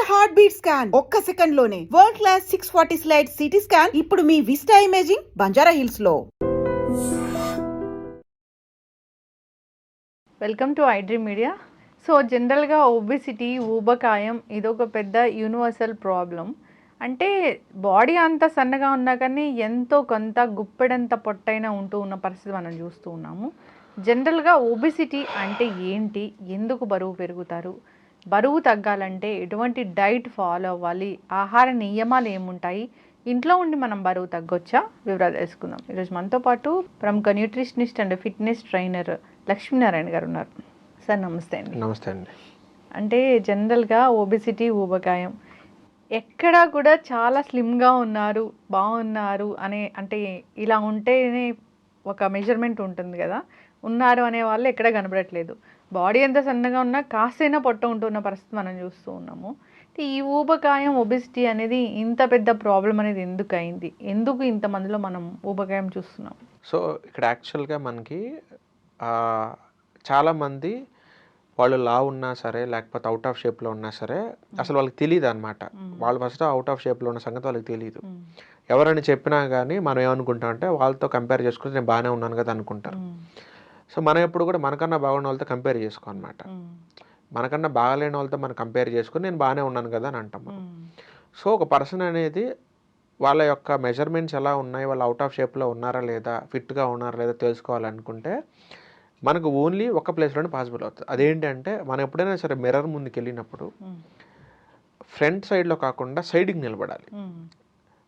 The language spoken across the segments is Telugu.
హార్ట్ బీట్ స్కాన్ ఒక్క సెకండ్ లోనే world class 640 slide CT scan ఇప్పుడు మీ విస్టా ఇమేజింగ్ బంజారా హిల్స్ లో. Welcome to iDream media. So జనరల్గా ఒబిసిటీ ఊబకాయం ఇదొక పెద్ద యూనివర్సల్ ప్రాబ్లం. అంటే బాడీ అంత సన్నగా ఉన్నా కానీ ఎంతో కొంత గుప్పెడంత పొట్టైనా ఉంటూ ఉన్న పరిస్థితి మనం చూస్తూ ఉన్నాము. జనరల్గా ఒబిసిటీ అంటే ఏంటి, ఎందుకు బరువు పెరుగుతారు, బరువు తగ్గాలంటే ఎటువంటి డైట్ ఫాలో అవ్వాలి, ఆహార నియమాలు ఏముంటాయి, ఇంట్లో ఉండి మనం బరువు తగ్గొచ్చా, వివరాలు తెలుసుకుందాం. ఈరోజు మనతో పాటు ప్రముఖ nutritionist and fitness trainer Lakshminarayana గారు ఉన్నారు. సార్ నమస్తే అండి. నమస్తే అండి. అంటే జనరల్గా ఒబిసిటీ ఊబకాయం ఎక్కడా కూడా చాలా స్లిమ్గా ఉన్నారు, బాగున్నారు అనే, అంటే ఇలా ఉంటేనే ఒక మెజర్మెంట్ ఉంటుంది కదా, ఉన్నారు అనే వాళ్ళు ఎక్కడ కనబడట్లేదు. బాడీ ఎంత సన్నగా ఉన్నా కాస్తైనా పొట్ట ఉంటున్న పరిస్థితి మనం చూస్తూ ఉన్నాము. ఈ ఊబకాయం ఒబిసిటీ అనేది ఇంత పెద్ద ప్రాబ్లం అనేది ఎందుకు అయింది, ఎందుకు ఇంతమందిలో మనం ఊబకాయం చూస్తున్నాం? సో ఇక్కడ యాక్చువల్గా మనకి చాలామంది వాళ్ళు లావు ఉన్నా సరే లేకపోతే అవుట్ ఆఫ్ షేప్లో ఉన్నా సరే అసలు వాళ్ళకి తెలియదు అనమాట. వాళ్ళు ఫస్ట్ అవుట్ ఆఫ్ షేప్లో ఉన్న సంగతి వాళ్ళకి తెలియదు. ఎవరైనా చెప్పినా కానీ మనం ఏమనుకుంటాం అంటే వాళ్ళతో కంపేర్ చేసుకుంటే నేను బాగానే ఉన్నాను కదా అనుకుంటారు. సో మనం ఎప్పుడు కూడా మనకన్నా బాగున్న వాళ్ళతో కంపేర్ చేసుకో అనమాట. మనకన్నా బాగాలేని వాళ్ళతో మనం కంపేర్ చేసుకుని నేను బాగానే ఉన్నాను కదా అని అంటాం. సో ఒక పర్సన్ అనేది వాళ్ళ యొక్క మెజర్మెంట్స్ ఎలా ఉన్నాయి, వాళ్ళు అవుట్ ఆఫ్ షేప్లో ఉన్నారా లేదా, ఫిట్గా ఉన్నారా లేదా తెలుసుకోవాలనుకుంటే మనకు ఓన్లీ ఒక ప్లేస్లోనే పాసిబుల్ అవుతుంది. అదేంటంటే మనం ఎప్పుడైనా సరే మిర్రర్ ముందుకు వెళ్ళినప్పుడు ఫ్రంట్ సైడ్లో కాకుండా సైడ్కి నిలబడాలి.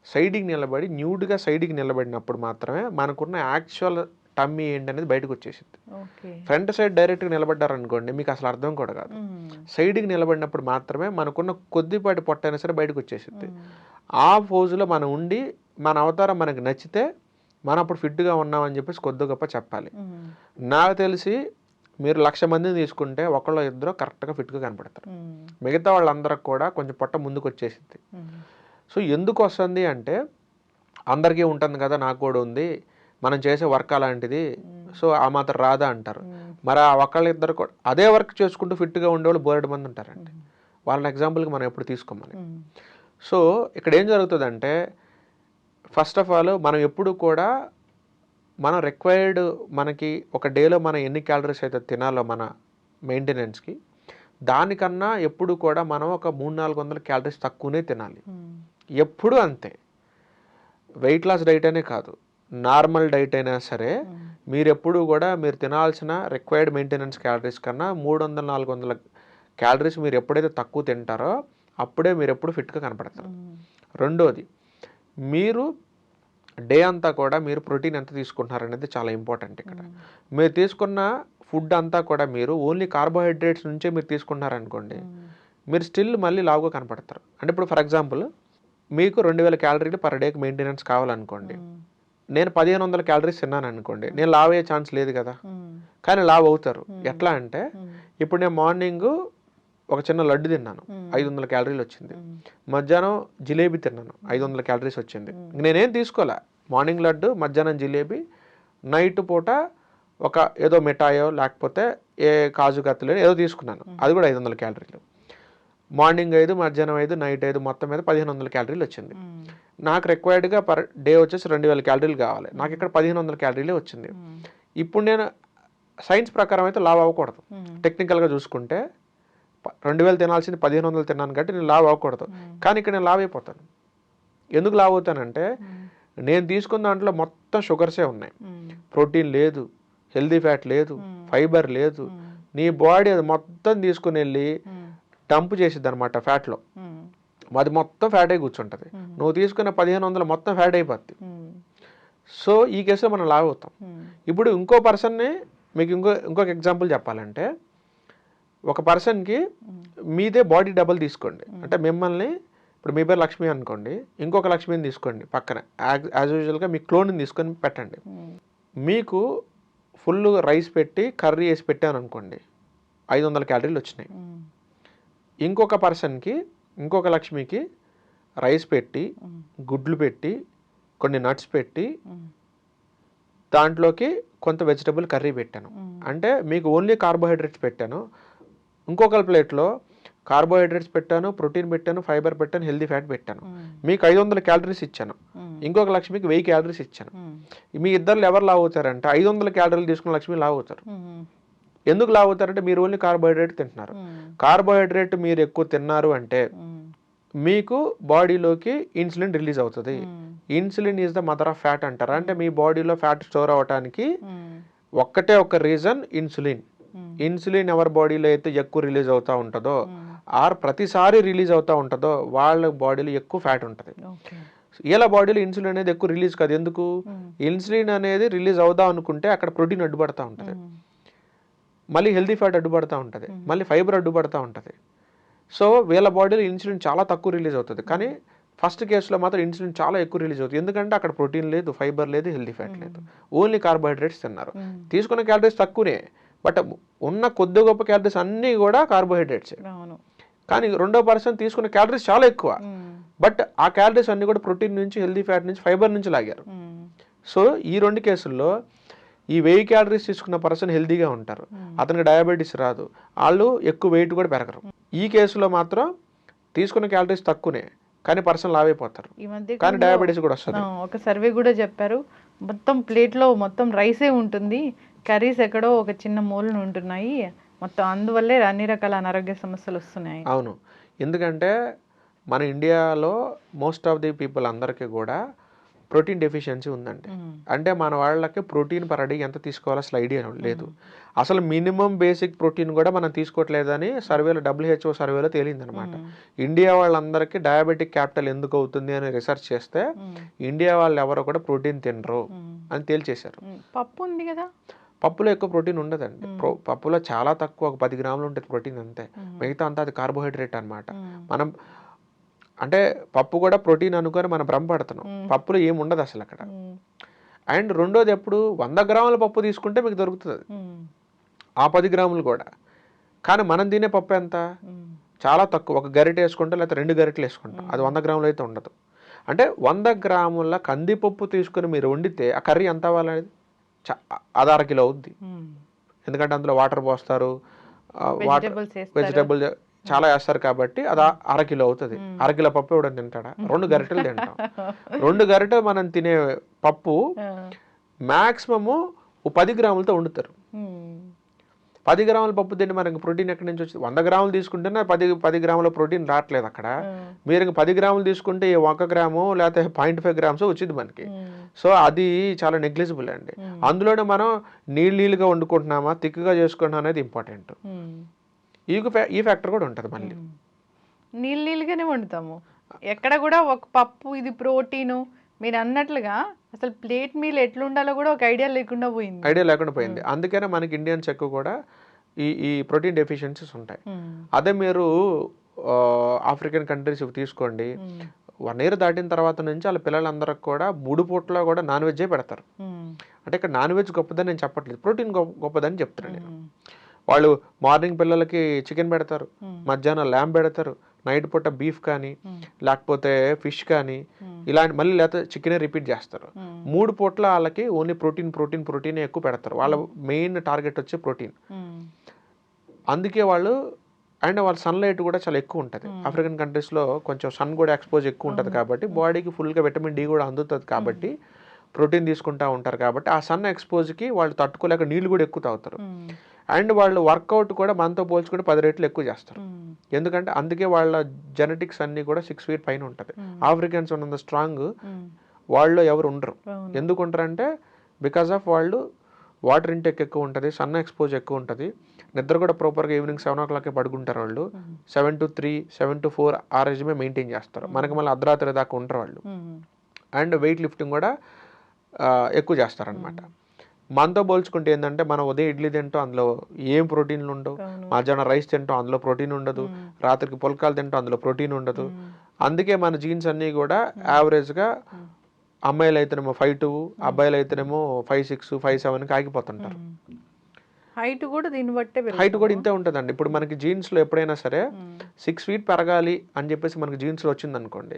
సైడ్కి నిలబడి న్యూడ్గా సైడ్కి నిలబడినప్పుడు మాత్రమే మనకున్న యాక్చువల్ టమ్మీ ఏంటనేది బయటకు వచ్చేసింది. ఫ్రంట్ సైడ్ డైరెక్ట్గా నిలబడ్డారనుకోండి మీకు అసలు అర్థం కూడా కాదు. సైడ్కి నిలబడినప్పుడు మాత్రమే మనకున్న కొద్దిపాటి పొట్ట అయినా సరే బయటకు వచ్చేసింది. ఆ పోజులో మనం ఉండి మన అవతారం మనకు నచ్చితే మనం అప్పుడు ఫిట్గా ఉన్నామని చెప్పేసి కొద్ది గొప్ప చెప్పాలి. నాకు తెలిసి మీరు 1,00,000 మందిని తీసుకుంటే ఒకళ్ళు ఇద్దరు కరెక్ట్గా ఫిట్గా కనపడతారు. మిగతా వాళ్ళందరికి కూడా కొంచెం పొట్ట ముందుకు వచ్చేసింది. సో ఎందుకు వస్తుంది అంటే అందరికీ ఉంటుంది కదా, నాకు కూడా ఉంది, మనం చేసే వర్క్ అలాంటిది, సో ఆ మాత్రం రాదా అంటారు. మరి ఆ ఒకళ్ళిద్దరు కూడా అదే వర్క్ చేసుకుంటూ ఫిట్గా ఉండేవాళ్ళు బోలెడు మంది ఉంటారండి. వాళ్ళని ఎగ్జాంపుల్కి మనం ఎప్పుడు తీసుకోమని. సో ఇక్కడ ఏం జరుగుతుందంటే ఫస్ట్ ఆఫ్ ఆల్ మనం ఎప్పుడు కూడా మనం రిక్వైర్డ్ మనకి ఒక డేలో మనం ఎన్ని క్యాలరీస్ అయితే తినాలో మన మెయింటెనెన్స్కి, దానికన్నా ఎప్పుడు కూడా మనం ఒక 300-400 క్యాలరీస్ తక్కువనే తినాలి. ఎప్పుడు అంతే. వెయిట్ లాస్ డైట్ అనే కాదు, నార్మల్ డైట్ అయినా సరే మీరు ఎప్పుడు కూడా మీరు తినాల్సిన రిక్వైర్డ్ మెయింటెనెన్స్ క్యాలరీస్ కన్నా 300-400 క్యాలరీస్ మీరు ఎప్పుడైతే తక్కువ తింటారో అప్పుడే మీరు ఎప్పుడు ఫిట్గా కనపడతారు. రెండోది, మీరు డే అంతా కూడా మీరు ప్రోటీన్ ఎంత తీసుకుంటున్నారు అనేది చాలా ఇంపార్టెంట్. ఇక్కడ మీరు తీసుకున్న ఫుడ్ అంతా కూడా మీరు ఓన్లీ కార్బోహైడ్రేట్స్ నుంచే మీరు తీసుకుంటున్నారనుకోండి, మీరు స్టిల్ మళ్ళీ లావుగా కనపడతారు. అంటే ఇప్పుడు ఫర్ ఎగ్జాంపుల్ మీకు 2000 క్యాలరీలు పర్ డేకి మెయింటెనెన్స్ కావాలనుకోండి, నేను 1500 క్యాలరీస్ తిన్నాను అనుకోండి, నేను లావ్ అయ్యే ఛాన్స్ లేదు కదా, కానీ లావ్ అవుతారు. ఎట్లా అంటే ఇప్పుడు నేను మార్నింగ్ ఒక చిన్న లడ్డు తిన్నాను, 500 క్యాలరీలు వచ్చింది. మధ్యాహ్నం జిలేబీ తిన్నాను, 500 క్యాలరీస్ వచ్చింది. నేనేం తీసుకోలే, మార్నింగ్ లడ్డు, మధ్యాహ్నం జిలేబీ, నైట్ పూట ఒక ఏదో మిఠాయో లేకపోతే ఏ కాజు కత్తులు ఏదో తీసుకున్నాను, అది కూడా 500 క్యాలరీలు. మార్నింగ్ 5, మధ్యాహ్నం 5, నైట్ 5, మొత్తం మీద 1500 క్యాలరీలు వచ్చింది. నాకు రిక్వైర్డ్గా పర్ డే వచ్చేసి 2000 క్యాలరీలు కావాలి, నాకు ఇక్కడ 1500 క్యాలరీలే వచ్చింది. ఇప్పుడు నేను సైన్స్ ప్రకారం అయితే లావ్ అవ్వకూడదు. టెక్నికల్గా చూసుకుంటే 2000 తినాల్సింది 1500 తిన్నాను కాబట్టి నేను లావ్ అవ్వకూడదు, కానీ ఇక్కడ నేను లావ్ అయిపోతాను. ఎందుకు లావ్ అవుతానంటే నేను తీసుకున్న దాంట్లో మొత్తం షుగర్సే ఉన్నాయి, ప్రోటీన్ లేదు, హెల్దీ ఫ్యాట్ లేదు, ఫైబర్ లేదు. నీ బాడీ అది మొత్తం తీసుకుని వెళ్ళి డంప్ చేసిద్ది అనమాట ఫ్యాట్లో, అది మొత్తం ఫ్యాట్ అయి కూర్చుంటుంది. నువ్వు తీసుకున్న 1500 మొత్తం ఫ్యాట్ అయిపోద్ది. సో ఈ కేసులో మనం లావ్ అవుతాం. ఇప్పుడు ఇంకో పర్సన్ని మీకు ఇంకొక ఎగ్జాంపుల్ చెప్పాలంటే, ఒక పర్సన్కి మీదే బాడీ డబుల్ తీసుకోండి. అంటే మిమ్మల్ని, ఇప్పుడు మీ పేరు లక్ష్మి అనుకోండి, ఇంకొక లక్ష్మిని తీసుకోండి పక్కన, యాజ్ యూజువల్గా మీ క్లోన్ని తీసుకొని పెట్టండి. మీకు ఫుల్ రైస్ పెట్టి కర్రీ వేసి పెట్టాను అనుకోండి, 500 క్యాలరీలు వచ్చినాయి. ఇంకొక పర్సన్కి, ఇంకొక లక్ష్మికి రైస్ పెట్టి, గుడ్లు పెట్టి, కొన్ని నట్స్ పెట్టి, దాంట్లోకి కొంత వెజిటబుల్ కర్రీ పెట్టాను. అంటే మీకు ఓన్లీ కార్బోహైడ్రేట్స్ పెట్టాను. ఇంకొక ప్లేట్లో కార్బోహైడ్రేట్స్ పెట్టాను, ప్రోటీన్ పెట్టాను, ఫైబర్ పెట్టాను, హెల్దీ ఫ్యాట్ పెట్టాను. మీకు 500 క్యాలరీస్ ఇచ్చాను, ఇంకొక లక్ష్మికి 1000 క్యాలరీస్ ఇచ్చాను. మీ ఇద్దరు ఎవరు లావు అవుతారంటే 500 క్యాలరీలు తీసుకున్న లక్ష్మి లావు అవుతారు. ఎందుకు లావు అవుతారంటే మీరు ఓన్లీ కార్బోహైడ్రేట్ తింటున్నారు. కార్బోహైడ్రేట్ మీరు ఎక్కువ తిన్నారు అంటే మీకు బాడీలోకి ఇన్సులిన్ రిలీజ్ అవుతుంది. Insulin is the mother of fat అంటారు. అంటే మీ బాడీలో ఫ్యాట్ స్టోర్ అవడానికి ఒక్కటే ఒక రీజన్ ఇన్సులిన్. ఇన్సులిన్ ఎవరి బాడీలో అయితే ఎక్కువ రిలీజ్ అవుతూ ఉంటుందో ఆర్ ప్రతిసారి రిలీజ్ అవుతూ ఉంటుందో వాళ్ళ బాడీలో ఎక్కువ ఫ్యాట్ ఉంటుంది. ఇలా బాడీలో ఇన్సులిన్ అనేది ఎక్కువ రిలీజ్ కాదు. ఎందుకు? ఇన్సులిన్ అనేది రిలీజ్ అవుదాం అనుకుంటే అక్కడ ప్రోటీన్ అడ్డుపడతా ఉంటుంది, మళ్ళీ హెల్దీ ఫ్యాట్ అడ్డుపడతా ఉంటుంది, మళ్ళీ ఫైబర్ అడ్డుపడతా ఉంటుంది. సో వీళ్ళ బాడీలో ఇన్సులిన్ చాలా తక్కువ రిలీజ్ అవుతుంది. కానీ ఫస్ట్ కేసులో మాత్రం ఇన్సులిన్ చాలా ఎక్కువ రిలీజ్ అవుతుంది. ఎందుకంటే అక్కడ ప్రోటీన్ లేదు, ఫైబర్ లేదు, హెల్దీ ఫ్యాట్ లేదు, ఓన్లీ కార్బోహైడ్రేట్స్ తిన్నారు. తీసుకున్న క్యాలరీస్ తక్కువనే, బట్ ఉన్న కొద్ది గొప్ప క్యాలరీస్ అన్నీ కూడా కార్బోహైడ్రేట్స్. కానీ రెండో పర్సన్ తీసుకున్న క్యాలరీస్ చాలా ఎక్కువ, బట్ ఆ క్యాలరీస్ అన్ని కూడా ప్రోటీన్ నుంచి, హెల్దీ ఫ్యాట్ నుంచి, ఫైబర్ నుంచి లాగారు. సో ఈ 2 కేసుల్లో ఈ 1000 క్యాలరీస్ తీసుకున్న పర్సన్ హెల్దీగా ఉంటారు, అతనికి డయాబెటీస్ రాదు, వాళ్ళు ఎక్కువ వెయిట్ కూడా పెరగరు. ఈ కేసులో మాత్రం తీసుకున్న క్యాలరీస్ తక్కువనే కానీ పర్సన్ లావ్ అయిపోతారు, కానీ డయాబెటీస్ కూడా వస్తుంది. ఒక సర్వే కూడా చెప్పారు, మొత్తం ప్లేట్లో మొత్తం రైసే ఉంటుంది, కర్రీస్ ఎక్కడో ఒక చిన్న మూలన ఉంటున్నాయి, మొత్తం అందువల్లే అన్ని రకాల అనారోగ్య సమస్యలు వస్తున్నాయి. అవును, ఎందుకంటే మన ఇండియాలో మోస్ట్ ఆఫ్ ది పీపుల్ అందరికీ కూడా ప్రోటీన్ డెఫిషియన్సీ ఉందండి. అంటే మన వాళ్ళకి ప్రోటీన్ పర్ డే ఎంత తీసుకోవాలో అసలు ఐడియా లేదు. అసలు మినిమం బేసిక్ ప్రోటీన్ కూడా మనం తీసుకోవట్లేదని సర్వేలో, WHO సర్వేలో తేలిందనమాట. ఇండియా వాళ్ళందరికీ డయాబెటిక్ క్యాపిటల్ ఎందుకు అవుతుంది అని రీసెర్చ్ చేస్తే ఇండియా వాళ్ళు ఎవరు కూడా ప్రోటీన్ తినరు అని తేల్చేశారు. పప్పు ఉంది కదా, పప్పులో ఎక్కువ ప్రోటీన్ ఉండదండి. పప్పులో చాలా తక్కువ, ఒక 10 గ్రాములు ఉంటుంది ప్రోటీన్ అంతే, మిగతా అంతా అది కార్బోహైడ్రేట్ అనమాట. మనం అంటే పప్పు కూడా ప్రోటీన్ అనుకొని మనం భ్రమపడుతున్నాం, పప్పులో ఏముండదు అసలు అక్కడ. అండ్ రెండోది, ఎప్పుడు 100 గ్రాముల పప్పు తీసుకుంటే మీకు దొరుకుతుంది ఆ 10 గ్రాములు కూడా. కానీ మనం తినే పప్పు ఎంత? చాలా తక్కువ, ఒక గరిటె వేసుకుంటాం లేకపోతే 2 గరిటెలు వేసుకుంటాం, అది 100 గ్రాములు అయితే ఉండదు. అంటే 100 గ్రాముల కందిపప్పు తీసుకుని మీరు వండితే ఆ కర్రీ ఎంత అవ్వాలనేది అది 1/2 కిలో అవుద్ది. ఎందుకంటే అందులో వాటర్ పోస్తారు, వెజిటబుల్ చాలా వేస్తారు కాబట్టి అది 1/2 కిలో అవుతుంది. 1/2 కిలో పప్పు ఎవడని తింటాడా? 2 గరిటెలు తింటాం. 2 గరిటెలు మనం తినే పప్పు మ్యాక్సిమము 10 గ్రాములతో వండుతారు. 10 గ్రాముల పప్పు తింటే మనకి ప్రోటీన్ ఎక్కడి నుంచి వచ్చింది? 100 గ్రాములు తీసుకుంటేనే 10 గ్రాముల ప్రోటీన్ రావట్లేదు అక్కడ. మీరు ఇంక 10 గ్రాములు తీసుకుంటే 1 గ్రాము లేకపోతే 0.5 గ్రామ్స్ వచ్చింది మనకి. సో అది చాలా నెగ్లిజిబుల్ అండి. అందులోనే మనం నీళ్ళుగా వండుకుంటున్నామా, తిక్కుగా చేసుకుంటున్నాం అనేది ఇంపార్టెంట్. ఈ ఫ్యాక్టర్ కూడా ఉంటుంది. మళ్ళీ నీళ్ళుగానే వండుతాము, ఎక్కడ కూడా ఒక పప్పు ఇది ప్రోటీను మీరు అన్నట్లుగా అసలు ప్లేట్ మీల్ ఎట్లా ఉండాలో కూడా ఒక ఐడియా లేకుండా పోయింది. అందుకనే మనకి ఇండియన్స్ ఎక్కువ కూడా ఈ ప్రోటీన్ డెఫిషియన్సీస్ ఉంటాయి. అదే మీరు ఆఫ్రికన్ కంట్రీస్ తీసుకోండి, 1 year దాటిన తర్వాత నుంచి వాళ్ళ పిల్లలందరికి కూడా 3 పూటలో కూడా నాన్ వెజ్జే పెడతారు. అంటే ఇక్కడ నాన్ వెజ్ గొప్పదని నేను చెప్పట్లేదు, ప్రోటీన్ గొప్పదని చెప్తున్నాను నేను. వాళ్ళు మార్నింగ్ పిల్లలకి చికెన్ పెడతారు, మధ్యాహ్నం ల్యాంబ్ పెడతారు, నైట్ పూట బీఫ్ కానీ లేకపోతే ఫిష్ కానీ ఇలాంటి, మళ్ళీ లేకపోతే చికెనే రిపీట్ చేస్తారు. 3 పూట్ల వాళ్ళకి ఓన్లీ ప్రోటీన్ ఎక్కువ పెడతారు. వాళ్ళ మెయిన్ టార్గెట్ వచ్చి ప్రోటీన్. అందుకే వాళ్ళు అండ్ వాళ్ళ సన్లైట్ కూడా చాలా ఎక్కువ ఉంటుంది. ఆఫ్రికన్ కంట్రీస్లో కొంచెం సన్ కూడా ఎక్స్పోజ్ ఎక్కువ ఉంటుంది కాబట్టి బాడీకి ఫుల్గా విటమిన్ డి కూడా అందుతుంది కాబట్టి ప్రోటీన్ తీసుకుంటూ ఉంటారు. కాబట్టి ఆ సన్ ఎక్స్పోజ్కి వాళ్ళు తట్టుకోలేక నీళ్ళు కూడా ఎక్కువ తాగుతారు. అండ్ వాళ్ళు వర్కౌట్ కూడా మనతో పోల్చుకుంటే 10 రెట్లు ఎక్కువ చేస్తారు. ఎందుకంటే అందుకే వాళ్ళ జెనెటిక్స్ అన్నీ కూడా 6 feet పైన ఉంటుంది. ఆఫ్రికన్స్ ఉన్నంత స్ట్రాంగ్ వాళ్ళు ఎవరు ఉండరు. ఎందుకు ఉంటారంటే బికాస్ ఆఫ్ వాళ్ళు వాటర్ ఇంటేక్ ఎక్కువ ఉంటుంది, సన్ ఎక్స్పోజ్ ఎక్కువ ఉంటుంది, నిద్ర కూడా ప్రాపర్గా ఈవినింగ్ 7 o'clock పడుకుంటారు వాళ్ళు. 7 to 3, 7 to 4 ఆ రెజిమే మెయింటైన్ చేస్తారు. మనకి మళ్ళీ అర్ధరాత్రి దాకా ఉంటారు వాళ్ళు. అండ్ వెయిట్ లిఫ్టింగ్ కూడా ఎక్కువ చేస్తారనమాట. మనతో పోల్చుకుంటే ఏంటంటే మనం ఉదయం ఇడ్లీ తింటాం, అందులో ఏం ప్రోటీన్లు ఉండవు. మధ్యాహ్నం రైస్ తింటాం, అందులో ప్రోటీన్ ఉండదు. రాత్రికి పుల్కాలు తింటాం, అందులో ప్రోటీన్ ఉండదు. అందుకే మన జీన్స్ అన్నీ కూడా యావరేజ్గా అమ్మాయిలు అయితేనేమో 5'2", అబ్బాయిలు అయితేనేమో 5'6", 5'7" ఆగిపోతుంటారు. హైట్ కూడా దీన్ని బట్టే, హైట్ కూడా ఇంతే ఉంటుందండి. ఇప్పుడు మనకి జీన్స్లో ఎప్పుడైనా సరే 6 feet పెరగాలి అని చెప్పేసి మనకి జీన్స్లో వచ్చింది అనుకోండి,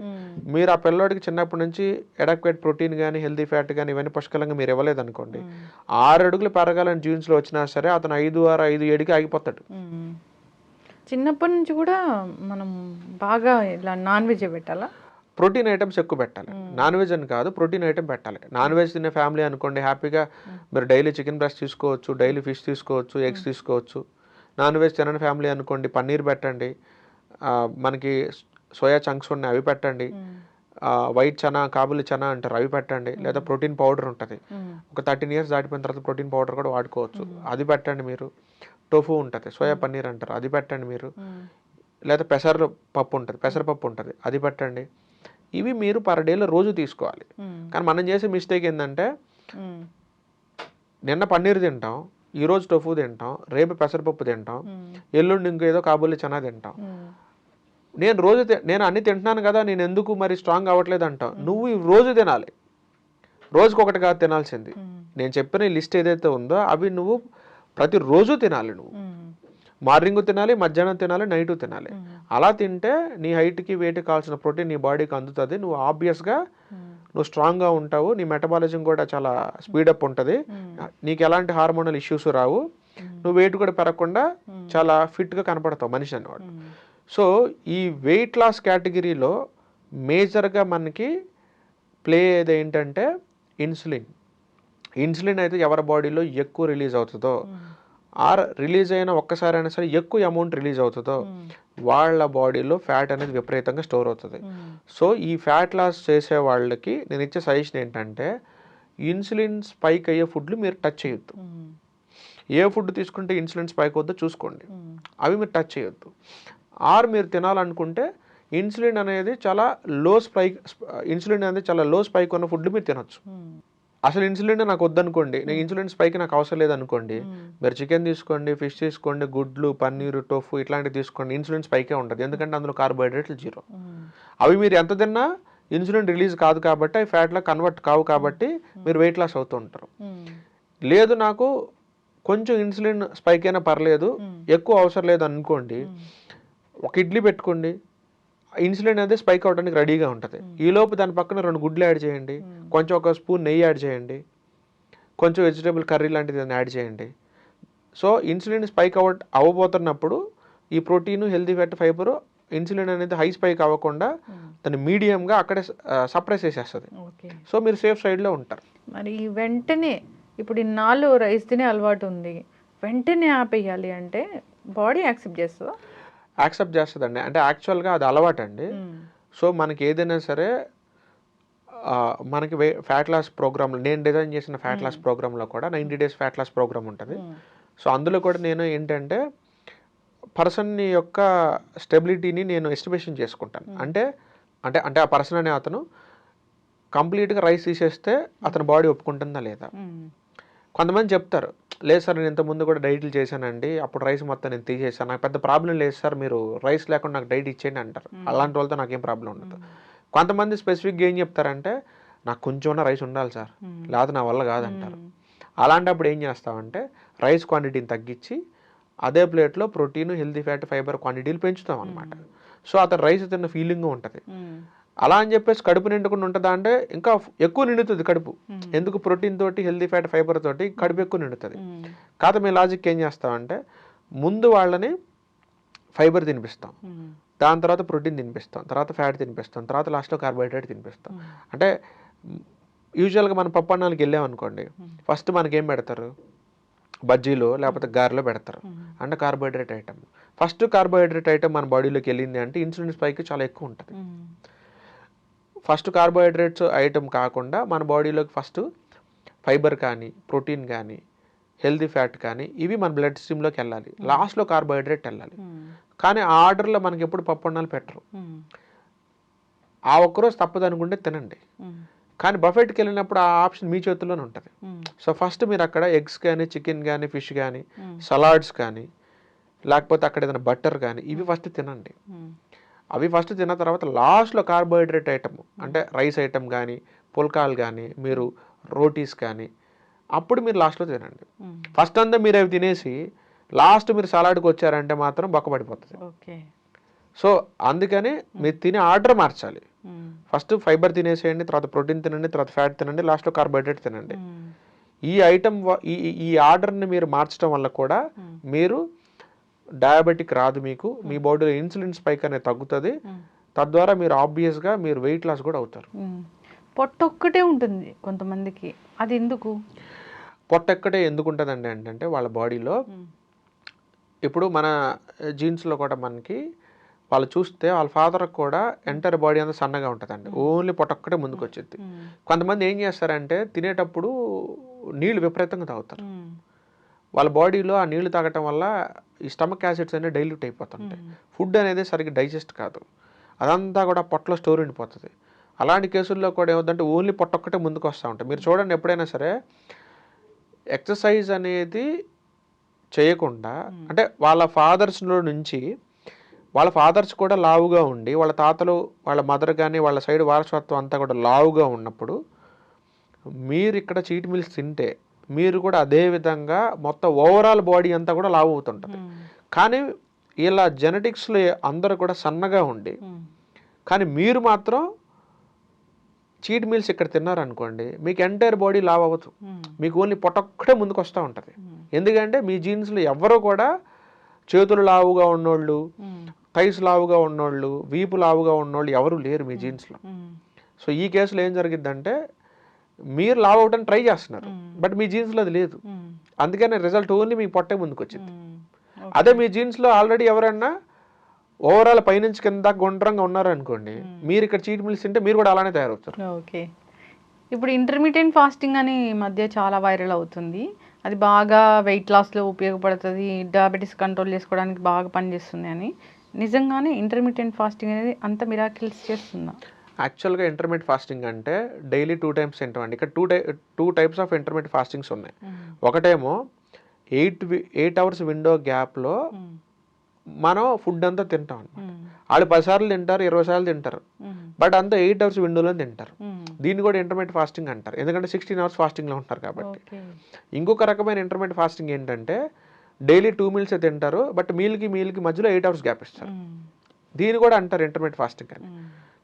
మీరు ఆ పిల్లోడికి చిన్నప్పటి నుంచి అడాక్వేట్ ప్రోటీన్ కానీ హెల్దీ ఫ్యాట్ కానీ ఇవన్నీ పుష్కలంగా మీరు ఇవ్వలేదు అనుకోండి, 6 అడుగులు పెరగాలని జీన్స్లో వచ్చినా సరే అతను 5'6", 5'7" ఆగిపోతాడు. చిన్నప్పటి నుంచి కూడా మనం బాగా ఇలా నాన్ వెజ్ పెట్టాలా? ప్రోటీన్ ఐటమ్స్ ఎక్కువ పెట్టాలి. నాన్ వెజ్ అని కాదు, ప్రోటీన్ ఐటమ్ పెట్టాలి. నాన్ వెజ్ తినే ఫ్యామిలీ అనుకోండి, హ్యాపీగా మీరు డైలీ చికెన్ బ్రెస్ట్ తీసుకోవచ్చు, డైలీ ఫిష్ తీసుకోవచ్చు, ఎగ్స్ తీసుకోవచ్చు. నాన్ వెజ్ తినని ఫ్యామిలీ అనుకోండి, పన్నీర్ పెట్టండి, మనకి సోయా చంక్స్ ఉన్నాయి అవి పెట్టండి, వైట్ చనా కాబులి చనా అంటారు అవి పెట్టండి, లేదా ప్రోటీన్ పౌడర్ ఉంటుంది, ఒక 13 years దాటిపోయిన తర్వాత ప్రోటీన్ పౌడర్ కూడా వాడుకోవచ్చు, అది పెట్టండి మీరు. టోఫు ఉంటుంది, సోయా పన్నీర్ అంటారు అది పెట్టండి మీరు, లేదా పెసరపప్పు ఉంటుంది, పెసరపప్పు ఉంటుంది అది పెట్టండి. ఇవి మీరు పర్ డేలో రోజు తీసుకోవాలి. కానీ మనం చేసే మిస్టేక్ ఏంటంటే నిన్న పన్నీర్ తింటాం, ఈరోజు టోఫు తింటాం, రేపు పెసరపప్పు తింటాం, ఎల్లుండి ఇంకేదో కాబులి చనా తింటాం. నేను అన్ని తింటున్నాను కదా, నేను ఎందుకు మరి స్ట్రాంగ్ అవ్వట్లేదు అంటావు. నువ్వు రోజు తినాలి, రోజుకొకటి కాదు తినాల్సింది. నేను చెప్పిన లిస్ట్ ఏదైతే ఉందో అవి నువ్వు ప్రతిరోజు తినాలి. నువ్వు మార్నింగ్ తినాలి, మధ్యాహ్నం తినాలి, నైట్ తినాలి. అలా తింటే నీ హైట్కి వెయిట్కి కావాల్సిన ప్రోటీన్ నీ బాడీకి అందుతుంది. నువ్వు ఆబ్వియస్గా నువ్వు స్ట్రాంగ్గా ఉంటావు, నీ మెటబాలిజం కూడా చాలా స్పీడప్ ఉంటుంది, నీకు ఎలాంటి హార్మోనల్ ఇష్యూస్ రావు, నువ్వు వెయిట్ కూడా పెరగకుండా చాలా ఫిట్గా కనపడతావు మనిషి అన్నవాడు. సో ఈ వెయిట్ లాస్ కేటగిరీలో మేజర్గా మనకి ప్లే అయ్యేది ఏంటంటే ఇన్సులిన్. ఇన్సులిన్ అయితే ఎవరి బాడీలో ఎక్కువ రిలీజ్ అవుతుందో, రిలీజ్ అయిన ఒక్కసారైనా సరే ఎక్కువ అమౌంట్ రిలీజ్ అవుతుందో వాళ్ళ బాడీలో ఫ్యాట్ అనేది విపరీతంగా స్టోర్ అవుతుంది. సో ఈ ఫ్యాట్ లాస్ చేసే వాళ్ళకి నేను ఇచ్చే సజెషన్ ఏంటంటే ఇన్సులిన్ స్పైక్ అయ్యే ఫుడ్లు మీరు టచ్ చేయొద్దు. ఏ ఫుడ్ తీసుకుంటే ఇన్సులిన్ స్పైక్ అవుద్దో చూసుకోండి, అవి మీరు టచ్ చేయొద్దు. మీరు తినాలనుకుంటే ఇన్సులిన్ అనేది చాలా లో స్పైక్ ఉన్న ఫుడ్లు మీరు తినొచ్చు. అసలు ఇన్సులిన్ నాకు వద్దనుకోండి, నేను ఇన్సులిన్ స్పైక్ నాకు అవసరం లేదనుకోండి, మీరు చికెన్ తీసుకోండి, ఫిష్ తీసుకోండి, గుడ్లు, పన్నీరు, టోఫు ఇట్లాంటివి తీసుకోండి, ఇన్సులిన్ స్పైకే ఉంటుంది. ఎందుకంటే అందులో కార్బోహైడ్రేట్లు 0. అవి మీరు ఎంత తిన్నా ఇన్సులిన్ రిలీజ్ కాదు కాబట్టి అవి ఫ్యాట్లో కన్వర్ట్ కావు కాబట్టి మీరు వెయిట్ లాస్ అవుతూ ఉంటారు. లేదు నాకు కొంచెం ఇన్సులిన్ స్పైక్ అయినా పర్లేదు, ఎక్కువ అవసరం లేదు అనుకోండి, ఒక ఇడ్లీ పెట్టుకోండి, ఇన్సులిన్ అనేది స్పైక్ అవడానికి రెడీగా ఉంటుంది. ఈలోపు దాని పక్కన 2 గుడ్లు యాడ్ చేయండి, కొంచెం ఒక స్పూన్ నెయ్యి యాడ్ చేయండి, కొంచెం వెజిటేబుల్ కర్రీ లాంటిది యాడ్ చేయండి. సో ఇన్సులిన్ స్పైక్ అవ్వబోతున్నప్పుడు ఈ protein, healthy fat, fibre insulin అనేది హై స్పైక్ అవ్వకుండా దాన్ని మీడియంగా అక్కడే సప్రెస్ చేసేస్తుంది. సో మీరు సేఫ్ సైడ్లో ఉంటారు. మరి వెంటనే ఇప్పుడు ఇన్నాళ్ళు రైస్ తినే అలవాటు ఉంది, వెంటనే ఆపేయాలి అంటే బాడీ యాక్సెప్ట్ చేస్తుందా? యాక్సెప్ట్ చేస్తుందండి. అంటే యాక్చువల్గా అది అలవాటు అండి. సో మనకి ఏదైనా సరే మనకి ఫ్యాట్ లాస్ ప్రోగ్రామ్లో నేను డిజైన్ చేసిన ఫ్యాట్ లాస్ ప్రోగ్రాంలో కూడా 90 days ఫ్యాట్ లాస్ ప్రోగ్రామ్ ఉంటుంది. సో అందులో కూడా నేను ఏంటంటే పర్సన్ యొక్క స్టెబిలిటీని నేను ఎస్టిమేషన్ చేసుకుంటాను. అంటే అంటే అంటే ఆ పర్సన్ అనే అతను కంప్లీట్గా రైస్ తీసేస్తే అతని బాడీ ఒప్పుకుంటుందా లేదా. కొంతమంది చెప్తారు, లేదు సార్ నేను ఇంతకుముందు కూడా డైట్లు చేశానండి, అప్పుడు రైస్ మొత్తం నేను తీసేసాను, నాకు పెద్ద ప్రాబ్లం లేదు సార్, మీరు రైస్ లేకుండా నాకు డైట్ ఇచ్చేయండి అంటారు. అలాంటి వాళ్ళతో నాకేం ప్రాబ్లం ఉండదు. కొంతమంది స్పెసిఫిక్గా ఏం చెప్తారంటే నాకు కొంచెం రైస్ ఉండాలి సార్, లేకపోతే నా వల్ల కాదంటారు. అలాంటప్పుడు ఏం చేస్తామంటే రైస్ క్వాంటిటీని తగ్గించి అదే ప్లేట్లో ప్రోటీన్, హెల్తీ ఫ్యాట్, ఫైబర్ క్వాంటిటీలు పెంచుతాం అనమాట. సో అతను రైస్ తిన్న ఫీలింగ్ ఉంటుంది. అలా అని చెప్పేసి కడుపు నిండకుండా ఉంటుందా అంటే ఇంకా ఎక్కువ నిండుతుంది కడుపు. ఎందుకు? ప్రోటీన్ తోటి, హెల్తీ ఫ్యాట్, ఫైబర్ తోటి కడుపు ఎక్కువ నిండుతుంది. కాదు మీ లాజిక్ ఏం చేస్తామంటే ముందు వాళ్ళని ఫైబర్ తినిపిస్తాం, దాని తర్వాత ప్రోటీన్ తినిపిస్తాం, తర్వాత ఫ్యాట్ తినిపిస్తాం, తర్వాత లాస్ట్లో కార్బోహైడ్రేట్ తినిపిస్తాం. అంటే యూజువల్గా మనం పప్పు అన్నానికి వెళ్ళామనుకోండి, ఫస్ట్ మనకేం పెడతారు? బజ్జీలో లేకపోతే గారెలో పెడతారు, అంటే carbohydrate item. First carbohydrate item మన బాడీలోకి వెళ్ళింది అంటే ఇన్సులిన్ స్పైక్ చాలా ఎక్కువ ఉంటుంది. ఫస్ట్ కార్బోహైడ్రేట్స్ ఐటమ్ కాకుండా మన బాడీలోకి ఫస్ట్ ఫైబర్ కానీ, ప్రోటీన్ కానీ, హెల్తీ ఫ్యాట్ కానీ ఇవి మన బ్లడ్ స్ట్రీమ్లోకి వెళ్ళాలి, లాస్ట్లో కార్బోహైడ్రేట్ వెళ్ళాలి. కానీ ఆ ఆర్డర్లో మనకి ఎప్పుడు పప్పు అన్నాలు పెట్టరు. ఆ ఒక్కరోజు తప్పదు అనుకుంటే తినండి, కానీ బఫెట్కి వెళ్ళినప్పుడు ఆ ఆప్షన్ మీ చేతుల్లోనే ఉంటుంది. సో ఫస్ట్ మీరు అక్కడ ఎగ్స్ కానీ, చికెన్ కానీ, ఫిష్ కానీ, సలాడ్స్ కానీ, లేకపోతే అక్కడ ఏదైనా బటర్ కానీ ఇవి ఫస్ట్ తినండి. అవి ఫస్ట్ తిన్న తర్వాత లాస్ట్లో కార్బోహైడ్రేట్ ఐటమ్ అంటే రైస్ ఐటమ్ కానీ, పుల్కాలు కానీ, మీరు రోటీస్ కానీ అప్పుడు మీరు లాస్ట్లో తినండి. ఫస్ట్ అంతా మీరు అవి తినేసి లాస్ట్ మీరు సలాడ్కి వచ్చారంటే మాత్రం బొక్కబడిపోతుంది. సో అందుకని మీరు తినే ఆర్డర్ మార్చాలి. ఫస్ట్ ఫైబర్ తినేసేయండి, తర్వాత ప్రోటీన్ తినండి, తర్వాత ఫ్యాట్ తినండి, లాస్ట్లో కార్బోహైడ్రేట్ తినండి. ఈ ఐటమ్ ఈ ఆర్డర్ని మీరు మార్చడం వల్ల కూడా మీరు డయాబెటిక్ రాదు మీకు, మీ బాడీలో ఇన్సులిన్ స్పైక్ అనేది తగ్గుతుంది, తద్వారా మీరు ఆబ్వియస్గా మీరు వెయిట్ లాస్ కూడా అవుతారు. పొట్ట ఒక్కటే ఉంటుంది కొంతమందికి, అది ఎందుకు? పొట్ట ఎక్కడే ఎందుకు ఉంటుందండి అంటే వాళ్ళ బాడీలో ఇప్పుడు మన జీన్స్లో కూడా మనకి వాళ్ళు చూస్తే వాళ్ళ ఫాదర్కి కూడా ఎంటైర్ బాడీ అంతా సన్నగా ఉంటుందండి, ఓన్లీ పొట్ట ఒక్కటే ముందుకు వచ్చింది. కొంతమంది ఏం చేస్తారంటే తినేటప్పుడు నీళ్ళు విపరీతంగా తాగుతారు, వాళ్ళ బాడీలో ఆ నీళ్లు తాగటం వల్ల ఈ స్టమక్ యాసిడ్స్ అనేవి డైల్యూట్ అయిపోతుంటాయి, ఫుడ్ అనేది సరిగ్గా డైజెస్ట్ కాదు, అదంతా కూడా పొట్టలో స్టోర్ ఉండిపోతుంది. అలాంటి కేసుల్లో కూడా ఏమవుతుందంటే ఓన్లీ పొట్ట ఒక్కటే ముందుకు వస్తూ ఉంటాయి. మీరు చూడండి, ఎప్పుడైనా సరే ఎక్సర్సైజ్ అనేది చేయకుండా, అంటే వాళ్ళ ఫాదర్స్లో నుంచి వాళ్ళ ఫాదర్స్ కూడా లావుగా ఉండి వాళ్ళ తాతలు వాళ్ళ మదర్ కానీ వాళ్ళ సైడ్ వారసత్వం అంతా కూడా లావుగా ఉన్నప్పుడు మీరు ఇక్కడ చీట్ మీల్స్ తింటే మీరు కూడా అదే విధంగా మొత్తం ఓవరాల్ బాడీ అంతా కూడా లావు అవుతుంటుంది. కానీ ఇలా జెనెటిక్స్లో అందరూ కూడా సన్నగా ఉండి కానీ మీరు మాత్రం చీట్ మీల్స్ ఇక్కడ తిన్నారనుకోండి, మీకు ఎంటైర్ బాడీ లావ్ అవ్వదు, మీకు ఓన్లీ పొట్టొక్కటే ముందుకు వస్తూ ఉంటుంది. ఎందుకంటే మీ జీన్స్లో ఎవరో కూడా చేతులు లావుగా ఉన్నోళ్ళు, థైస్ లావుగా ఉన్నోళ్ళు, వీపు లావుగా ఉన్నోళ్ళు ఎవరు లేరు మీ జీన్స్లో. సో ఈ కేసులో ఏం జరిగిద్దంటే మీరు లావ్ అవడానికి ట్రై చేస్తున్నారు, బట్ మీ జీన్స్లో అది లేదు, అందుకనే రిజల్ట్ ఓన్లీ మీ పొట్టే ముందుకు వచ్చింది. అదే మీ జీన్స్లో ఆల్రెడీ ఎవరన్నా ఓవరాల్ పైనుంచి కింద గుండ్రంగా ఉన్నారనుకోండి, మీరు ఇక్కడ చీట్ మీల్స్ తింటే మీరు కూడా అలానే తయారవుతారు. ఓకే, ఇప్పుడు ఇంటర్మీడియట్ ఫాస్టింగ్ అని ఈ మధ్య చాలా వైరల్ అవుతుంది, అది బాగా వెయిట్ లాస్లో ఉపయోగపడుతుంది, డయాబెటీస్ కంట్రోల్ చేసుకోవడానికి బాగా పనిచేస్తుంది అని. నిజంగానే ఇంటర్మీడియట్ ఫాస్టింగ్ అనేది అంత మిరాకిల్స్ చేస్తుందా? యాక్చువల్గా ఇంటర్మీడియట్ ఫాస్టింగ్ అంటే డైలీ 2 times తింటామండి. ఇక్కడ two types of intermediate fastings ఉన్నాయి. ఒకటేమో 8 hours విండో గ్యాప్లో మనం ఫుడ్ అంతా తింటాం అనమాట. వాళ్ళు 10 సార్లు తింటారు, 20 సార్లు తింటారు, బట్ అంతా 8 hours విండోలో తింటారు. దీన్ని కూడా ఇంటర్మీడియట్ ఫాస్టింగ్ అంటారు, ఎందుకంటే 16 hours ఫాస్టింగ్లో ఉంటారు కాబట్టి. ఇంకొక రకమైన ఇంటర్మీడియట్ ఫాస్టింగ్ ఏంటంటే డైలీ 2 meals తింటారు, బట్ మీల్కి మధ్యలో 8 hours గ్యాప్ ఇస్తారు. దీన్ని కూడా అంటారు ఇంటర్మీడియట్ ఫాస్టింగ్ అని.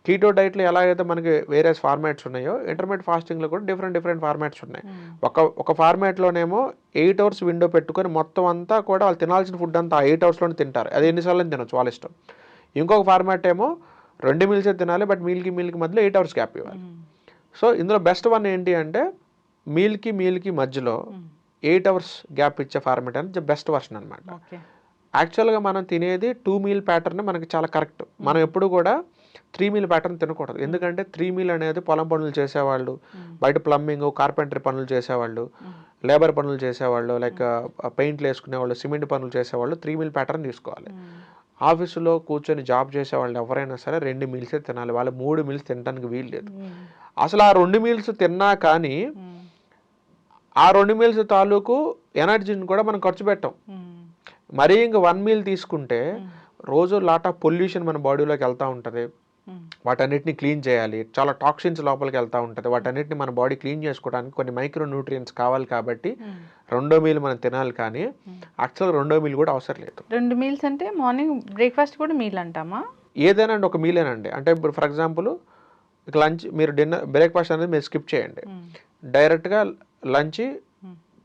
కీటో డైట్లో ఎలాగైతే మనకి వేరే ఫార్మాట్స్ ఉన్నాయో, ఇంటర్మీడియట్ ఫాస్టింగ్లో కూడా డిఫరెంట్ ఫార్మాట్స్ ఉన్నాయి. ఒక ఫార్మాట్లోనేమో 8 hours విండో పెట్టుకొని మొత్తం అంతా కూడా వాళ్ళు తినాల్సిన ఫుడ్ అంతా 8 hours తింటారు, అది ఎన్నిసార్లు తినొచ్చు వాళ్ళ ఇష్టం. ఇంకొక ఫార్మాట్ ఏమో 2 meals తినాలి, బట్ మీల్కి మధ్యలో 8 hours గ్యాప్ ఇవ్వాలి. సో ఇందులో బెస్ట్ వన్ ఏంటి అంటే మీల్కి మధ్యలో 8 hours గ్యాప్ ఇచ్చే ఫార్మాట్ అనేది బెస్ట్ వర్షన్ అనమాట. యాక్చువల్గా మనం తినేది 2 meal ప్యాటర్న్ మనకి చాలా కరెక్ట్. మనం ఎప్పుడు కూడా 3 meal ప్యాటర్న్ తినకూడదు, ఎందుకంటే 3 meal అనేది పొలం పనులు చేసేవాళ్ళు, బయట ప్లంబింగ్ కార్పెంటరీ పనులు చేసేవాళ్ళు, లేబర్ పనులు చేసేవాళ్ళు, లైక్ పెయింట్లు వేసుకునేవాళ్ళు, సిమెంట్ పనులు చేసేవాళ్ళు 3 meal ప్యాటర్న్ తీసుకోవాలి. ఆఫీసులో కూర్చొని జాబ్ చేసేవాళ్ళు ఎవరైనా సరే 2 meals తినాలి, వాళ్ళు 3 meals తినడానికి వీలు లేదు. అసలు ఆ 2 meals తిన్నా కానీ ఆ 2 meals తాలూకు ఎనర్జీని కూడా మనం ఖర్చు పెట్టాం. మరీ ఇంక 1 meal తీసుకుంటే రోజు లాట్ ఆఫ్ పొల్యూషన్ మన బాడీలోకి వెళ్తూ ఉంటుంది, వాటన్నిటిని క్లీన్ చేయాలి, చాలా టాక్సిన్స్ లోపలికి వెళ్తూ ఉంటుంది, వాటన్నిటిని మన బాడీ క్లీన్ చేసుకోవడానికి కొన్ని మైక్రో న్యూట్రియంట్స్ కావాలి కాబట్టి 2వ మీల్ మనం తినాలి. కానీ యాక్చువల్గా 2వ మీల్ కూడా అవసరం లేదు. 2 meals అంటే మార్నింగ్ బ్రేక్ఫాస్ట్ కూడా మీల్ అంటామా? ఏదైనా అండి ఒక మీలేనండి. అంటే ఇప్పుడు ఫర్ ఎగ్జాంపుల్ లంచ్ మీరు బ్రేక్ఫాస్ట్ అనేది మీరు స్కిప్ చేయండి, డైరెక్ట్గా లంచ్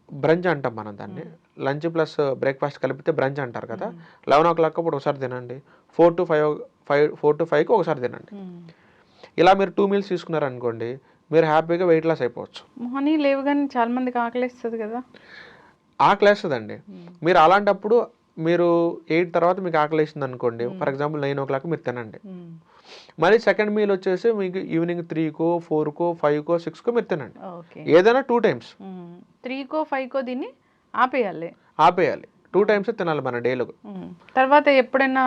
బ్రంచ్ అంటాం మనం దాన్ని, లంచ్ ప్లస్ బ్రేక్ఫాస్ట్ కలిపితే బ్రంచ్ అంటారు కదా. 11 o'clock అప్పుడు ఒకసారి తినండి, 4 to 5కి ఒకసారి తినండి. ఇలా మీరు 2 meals తీసుకున్నారనుకోండి, మీరు హ్యాపీగా వెయిట్ లాస్ అయిపోవచ్చు. మార్నింగ్ లేవగానే చాలా మందికి ఆకలిస్తుంది కదా. ఆకలేస్తుందండి. మీరు అలాంటప్పుడు మీరు 8 తర్వాత మీకు ఆకలేస్తుంది అనుకోండి, ఫర్ ఎగ్జాంపుల్ 9 o'clock మీరు తినండి. మళ్ళీ సెకండ్ మీల్ వచ్చేసి మీకు ఈవినింగ్ 3కో 4కో 5కో 6కో మీరు తినండి. ఏదైనా 2 times, 3కో 5కో దీన్ని ఆపేయాలి. 2 times తినాలి మన డేలో. తర్వాత ఎప్పుడైనా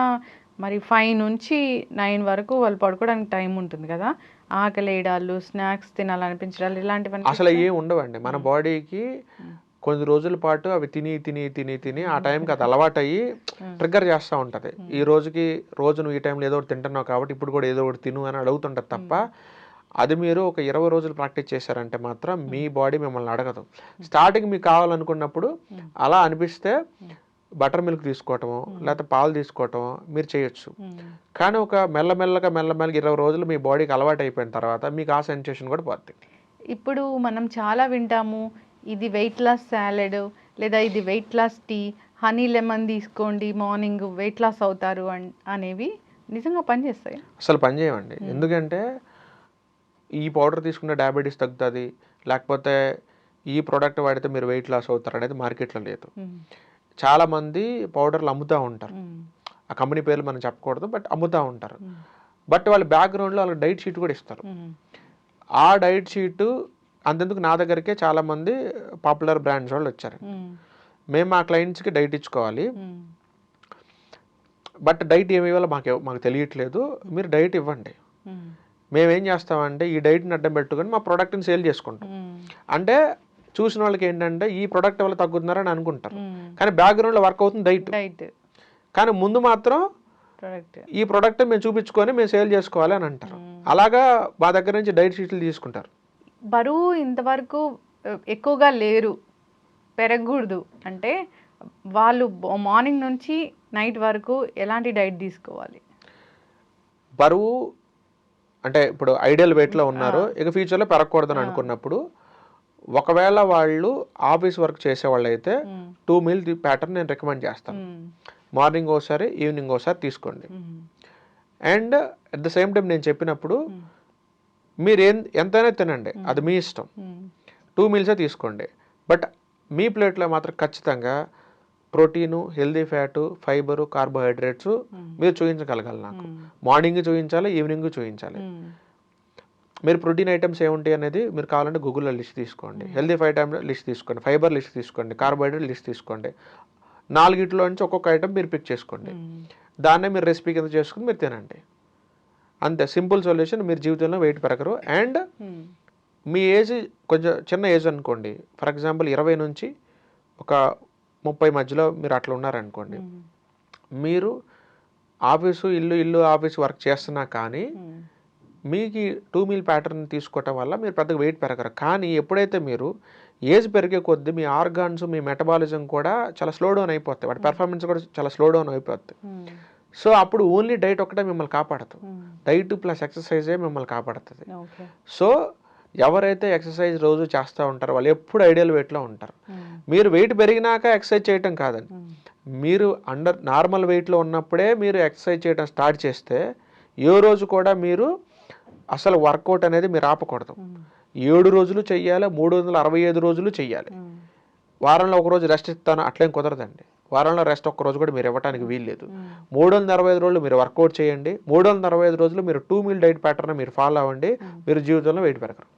మరి 5 నుంచి 9 వరకు వాళ్ళు పడుకోవడానికి టైం ఉంటుంది కదా, ఆకలేయడాలు, స్నాక్స్ తినాలనిపించడాలు ఇలాంటివన్నీ అసలు ఏం ఉండవండి. మన బాడీకి కొన్ని రోజుల పాటు అవి తిని ఆ టైంకి అది అలవాటు అయ్యి ట్రిగ్గర్ చేస్తూ ఉంటుంది. రోజు నువ్వు ఈ టైంలో ఏదో ఒకటి తింటున్నావు కాబట్టి ఇప్పుడు కూడా ఏదో ఒకటి తిను అని అడుగుతుంటుంది తప్ప, అది మీరు ఒక 20 రోజులు ప్రాక్టీస్ చేశారంటే మాత్రం మీ బాడీ మిమ్మల్ని అడగదు. స్టార్టింగ్ మీకు కావాలనుకున్నప్పుడు అలా అనిపిస్తే బటర్ మిల్క్ తీసుకోవటమో లేకపోతే పాలు తీసుకోవటమో మీరు చేయొచ్చు. కానీ ఒక మెల్లమెల్లగా 20 రోజులు మీ బాడీకి అలవాటు అయిపోయిన తర్వాత మీకు ఆ సెన్సేషన్ కూడా పోతుంది. ఇప్పుడు మనం చాలా వింటాము, ఇది వెయిట్ లాస్ సాలెడ్ లేదా ఇది weight loss tea honey lemon తీసుకోండి మార్నింగ్ వెయిట్ లాస్ అవుతారు అనేవి నిజంగా పనిచేస్తాయి? అసలు పని చేయమండి. ఎందుకంటే ఈ పౌడర్ తీసుకుంటే డయాబెటీస్ తగ్గుతుంది, లేకపోతే ఈ ప్రోడక్ట్ వాడితే మీరు వెయిట్ లాస్ అవుతారు అనేది మార్కెట్లో లేదు. చాలామంది పౌడర్లు అమ్ముతూ ఉంటారు, ఆ కంపెనీ పేర్లు మనం చెప్పకూడదు, బట్ అమ్ముతూ ఉంటారు. బట్ వాళ్ళ బ్యాక్గ్రౌండ్లో వాళ్ళకి డైట్ షీట్ కూడా ఇస్తారు. ఆ డైట్ షీటు అంతెందుకు నా దగ్గరికే చాలామంది పాపులర్ బ్రాండ్స్ వాళ్ళు వచ్చారు. మేము మా క్లయింట్స్కి డైట్ ఇచ్చుకోవాలి, బట్ డైట్ ఏమి ఇవ్వాలో మాకు తెలియట్లేదు, మీరు డైట్ ఇవ్వండి. మేమేం చేస్తామంటే ఈ డైట్ని అడ్డం పెట్టుకొని మా ప్రోడక్ట్ని సేల్ చేసుకుంటాం. అంటే చూసిన వాళ్ళకి ఏంటంటే ఈ ప్రోడక్ట్ వల్ల తగ్గుతున్నారని అనుకుంటారు, కానీ బ్యాక్గ్రౌండ్లో వర్క్ అవుతుంది డైట్. కానీ ముందు మాత్రం ఈ ప్రోడక్ట్ మేము చూపించుకొని మేము సేల్ చేసుకోవాలి అని అంటారు. అలాగా మా దగ్గర నుంచి డైట్ షీట్లు తీసుకుంటారు. బరువు ఇంతవరకు ఎక్కువగా లేరు, పెరగకూడదు అంటే వాళ్ళు మార్నింగ్ నుంచి నైట్ వరకు ఎలాంటి డైట్ తీసుకోవాలి? బరువు అంటే ఇప్పుడు ఐడియల్ వెయిట్లో ఉన్నారు, ఇక ఫ్యూచర్లో పెరగకూడదని అనుకున్నప్పుడు ఒకవేళ వాళ్ళు ఆఫీస్ వర్క్ చేసేవాళ్ళు అయితే 2 మీల్ ప్యాటర్న్ నేను రికమెండ్ చేస్తాను. మార్నింగ్ ఒకసారి ఈవినింగ్ ఒకసారి తీసుకోండి. And at the same time నేను చెప్పినప్పుడు మీరు ఎంతైనా తినండి, అది మీ ఇష్టం. 2 మీల్సే తీసుకోండి, బట్ మీ ప్లేట్లో మాత్రం ఖచ్చితంగా protein, healthy fat, fibre, carbohydrates మీరు చూపించగలగాలి. నాకు మార్నింగ్ చూపించాలి, ఈవినింగ్ చూపించాలి. మీరు ప్రోటీన్ ఐటమ్స్ ఏముంటాయి అనేది మీరు కావాలంటే గూగుల్లో లిస్ట్ తీసుకోండి, హెల్దీ ఐటమ్ లిస్ట్ తీసుకోండి, ఫైబర్ లిస్ట్ తీసుకోండి, కార్బోహైడ్రేట్ లిస్ట్ తీసుకోండి. 4 నుంచి ఒక్కొక్క ఐటమ్ మీరు పిక్ చేసుకోండి, దాన్నే మీరు రెసిపీ కింద చేసుకుని మీరు తినండి. అంతే, సింపుల్ సొల్యూషన్. మీరు జీవితంలో వెయిట్ పెరగరు. అండ్ మీ ఏజ్ కొంచెం చిన్న ఏజ్ అనుకోండి, ఫర్ ఎగ్జాంపుల్ 20 నుంచి ఒక 30 మధ్యలో మీరు అట్లా ఉన్నారనుకోండి, మీరు ఇల్లు ఆఫీసు వర్క్ చేస్తున్నా కానీ మీకు 2 మీల్ ప్యాటర్న్ తీసుకోవటం వల్ల మీరు పెద్దగా వెయిట్ పెరగరు. కానీ ఎప్పుడైతే మీరు ఏజ్ పెరిగే కొద్దీ మీ ఆర్గాన్స్, మీ మెటబాలిజం కూడా చాలా స్లో డౌన్ అయిపోతాయి, వాటి పెర్ఫార్మెన్స్ కూడా చాలా స్లో డౌన్ అయిపోతుంది. సో అప్పుడు ఓన్లీ డైట్ ఒకటే మిమ్మల్ని కాపాడుతుంది, డైట్ ప్లస్ ఎక్సర్సైజే మిమ్మల్ని కాపాడుతుంది. సో ఎవరైతే ఎక్సర్సైజ్ రోజు చేస్తూ ఉంటారో వాళ్ళు ఎప్పుడు ఐడియల్ వెయిట్లో ఉంటారు. మీరు వెయిట్ పెరిగినాక ఎక్సర్సైజ్ చేయటం కాదండి, మీరు నార్మల్ వెయిట్లో ఉన్నప్పుడే మీరు ఎక్సర్సైజ్ చేయడం స్టార్ట్ చేస్తే ఏ రోజు కూడా మీరు అసలు వర్కౌట్ అనేది మీరు ఆపకూడదు. 7 రోజులు చెయ్యాలి, 365 రోజులు చెయ్యాలి. వారంలో ఒక రోజు రెస్ట్ ఇస్తాను అట్లేం కుదరదండి. వారంలో రెస్ట్ ఒక్క రోజు కూడా మీరు ఇవ్వడానికి వీల్లేదు. 365 రోజులు మీరు వర్కౌట్ చేయండి. 365 రోజులు మీరు 2 మీల్ డైట్ ప్యాటర్న్ మీరు ఫాలో అవ్వండి, మీరు జీవితంలో వెయిట్ పెరగరు.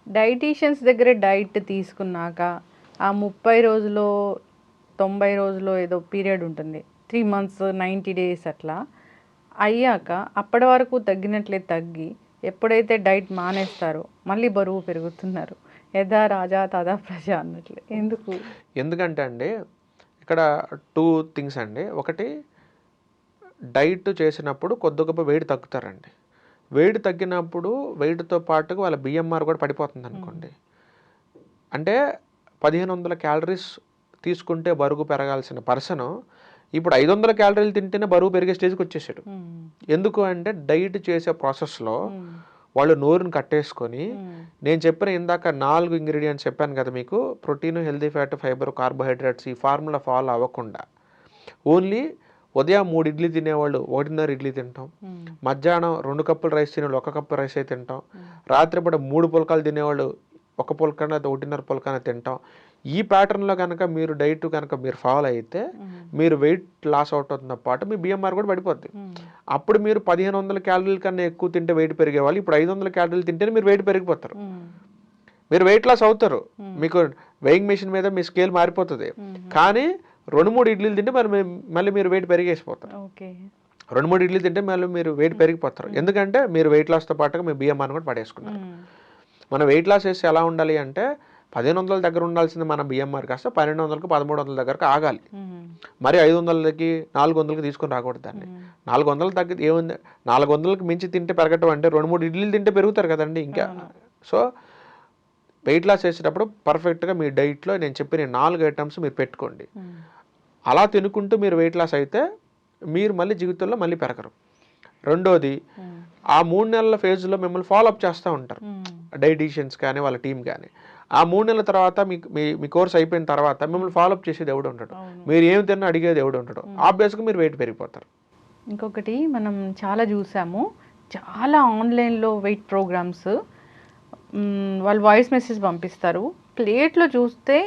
డైటీషియన్స్ దగ్గర డైట్ తీసుకున్నాక ఆ 30 రోజులు 90 రోజులు ఏదో పీరియడ్ ఉంటుంది, 3 months 90 days అట్లా అయ్యాక అప్పటి వరకు తగ్గినట్లే తగ్గి ఎప్పుడైతే డైట్ మానేస్తారో మళ్ళీ బరువు పెరుగుతున్నారు. యథా రాజా తదా ప్రజ అన్నట్లు. ఎందుకంటే అండి ఇక్కడ 2 things అండి. ఒకటి, డైట్ చేసినప్పుడు కొద్ది గొప్ప వెయిట్ తగ్గుతారండి. వెయిట్ తగ్గినప్పుడు వెయిట్తో పాటుగా వాళ్ళ బిఎంఆర్ కూడా పడిపోతుంది అనుకోండి. అంటే 1500 క్యాలరీస్ తీసుకుంటే బరువు పెరగాల్సిన పర్సన్ ఇప్పుడు 500 క్యాలరీలు తింటేనే బరువు పెరిగే స్టేజ్కి వచ్చేసాడు. ఎందుకు అంటే డైట్ చేసే ప్రాసెస్లో వాళ్ళు నోరుని కట్టేసుకొని, నేను చెప్పిన ఇందాక 4 ఇంగ్రీడియంట్స్ చెప్పాను కదా మీకు, protein, healthy fat, fibre, carbohydrates, ఈ ఫార్ములా ఫాలో అవ్వకుండా ఓన్లీ ఉదయం 3 ఇడ్లీ తినేవాళ్ళు 1.5 ఇడ్లీ తింటాం, మధ్యాహ్నం 2 కప్పులు రైస్ తినేవాళ్ళు 1 కప్పు రైస్ అయితే తింటాం, రాత్రిపూట 3 పుల్కాలు తినేవాళ్ళు 1 పుల్కన 1.5 పుల్కన తింటాం. ఈ ప్యాటర్న్లో కనుక మీరు డైట్ కనుక మీరు ఫాలో అయితే మీరు వెయిట్ లాస్ అవుట్ అవుతున్న పాటు మీ బిఎంఆర్ కూడా పడిపోద్ది. అప్పుడు మీరు 1500 క్యాలరీల కన్నా ఎక్కువ తింటే వెయిట్ పెరిగేవాళ్ళు ఇప్పుడు 500 క్యాలరీలు తింటేనే మీరు వెయిట్ పెరిగిపోతారు, మీరు వెయిట్ లాస్ అవుతారు. మీకు వెయింగ్ మెషిన్ మీద మీ స్కేల్ మారిపోతుంది, కానీ 2-3 ఇడ్లీలు తింటే మళ్ళీ మీరు వెయిట్ పెరిగేసిపోతారు. 2-3 ఇడ్లీలు తింటే మళ్ళీ మీరు వెయిట్ పెరిగిపోతారు, ఎందుకంటే మీరు వెయిట్ లాస్తో పాటుగా మీ బిఎంఆర్ కూడా పడేసుకున్నారు. మనం వెయిట్ లాస్ చేసి ఎలా ఉండాలి అంటే 1500 దగ్గర ఉండాల్సింది మన బిఎంఆర్ కాస్త 1200కి 1300 దగ్గరకు ఆగాలి. మరి 500కి 400కి తీసుకొని రాకూడదు దాన్ని. 400 తగ్గి ఏముంది, 400కి మించి తింటే పెరగటం అంటే 2-3 ఇడ్లీలు తింటే పెరుగుతారు కదండి ఇంకా. సో వెయిట్ లాస్ చేసేటప్పుడు పర్ఫెక్ట్గా మీ డైట్లో నేను చెప్పిన 4 ఐటమ్స్ మీరు పెట్టుకోండి. అలా తినుకుంటూ మీరు వెయిట్ లాస్ అయితే మీరు మళ్ళీ జీవితంలో మళ్ళీ పెరగరు. రెండోది, ఆ 3 నెలల ఫేజ్లో మిమ్మల్ని ఫాలోఅప్ చేస్తూ ఉంటారు డైటీషియన్స్ కానీ వాళ్ళ టీం కానీ. ఆ 3 నెలల తర్వాత మీ కోర్స్ అయిపోయిన తర్వాత మిమ్మల్ని ఫాలోఅప్ చేసేది ఎవడు ఉంటాడు, మీరు ఏం తిన్నా అడిగేది ఎవడు ఉంటాడు, ఆబ్వియస్గా మీరు వెయిట్ పెరిగిపోతారు. ఇంకొకటి మనం చాలా చూసాము, చాలా ఆన్లైన్లో వెయిట్ ప్రోగ్రామ్స్, వాళ్ళు వాయిస్ మెసేజ్ పంపిస్తారు, ప్లేట్లో చూస్తే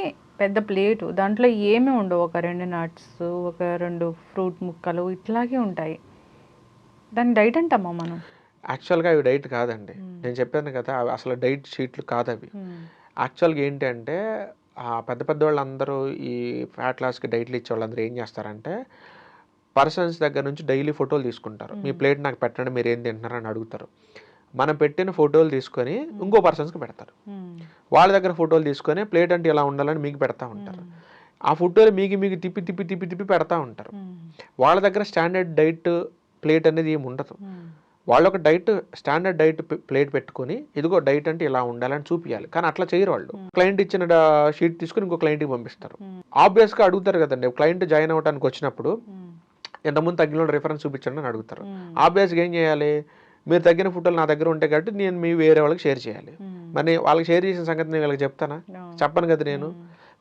పెద్ద ప్లేటు, దాంట్లో ఏమీ ఉండవు, ఒక 2 నట్స్, ఒక 2 ఫ్రూట్ ముక్కలు ఇట్లాగే ఉంటాయి. దాన్ని డైట్ అంటామా మనం? యాక్చువల్గా అవి డైట్ కాదండి, నేను చెప్పాను కదా అవి అసలు డైట్ షీట్లు కాదు అవి. యాక్చువల్గా ఏంటి అంటే పెద్ద పెద్ద వాళ్ళందరూ ఈ ఫ్యాట్ లాస్కి డైట్లు ఇచ్చే వాళ్ళందరూ ఏం చేస్తారంటే పర్సన్స్ దగ్గర నుంచి డైలీ ఫోటోలు తీసుకుంటారు. మీ ప్లేట్ నాకు పెట్టండి, మీరు ఏం తింటున్నారు అని అడుగుతారు. మనం పెట్టిన ఫోటోలు తీసుకొని ఇంకో పర్సన్స్కి పెడతారు. వాళ్ళ దగ్గర ఫోటోలు తీసుకొని ప్లేట్ అంటే ఇలా ఉండాలని మీకు పెడతా ఉంటారు. ఆ ఫోటోలు మీకు తిప్పి తిప్పి తిప్పి తిప్పి పెడతా ఉంటారు. వాళ్ళ దగ్గర స్టాండర్డ్ డైట్ ప్లేట్ అనేది ఏమి ఉండదు. వాళ్ళు ఒక స్టాండర్డ్ డైట్ ప్లేట్ పెట్టుకొని ఇదిగో డైట్ అంటే ఇలా ఉండాలని చూపించాలి, కానీ అట్లా చేయరు వాళ్ళు. క్లయింట్ ఇచ్చిన షీట్ తీసుకుని ఇంకో క్లయింట్కి పంపిస్తారు. ఆబ్వియస్గా అడుగుతారు కదండి, క్లయింట్ జాయిన్ అవ్వడానికి వచ్చినప్పుడు ఎంతమంది తగ్గిన రిఫరెన్స్ చూపించండి అని అడుగుతారు. ఆబ్వియస్గా ఏం చేయాలి, మీరు తగ్గిన ఫోటోలు నా దగ్గర ఉంటాయి కాబట్టి నేను మీ వేరే వాళ్ళకి షేర్ చేయాలి. మరి వాళ్ళకి షేర్ చేసిన సంగతి నేను వీళ్ళకి చెప్తానా? చెప్పను కదా నేను.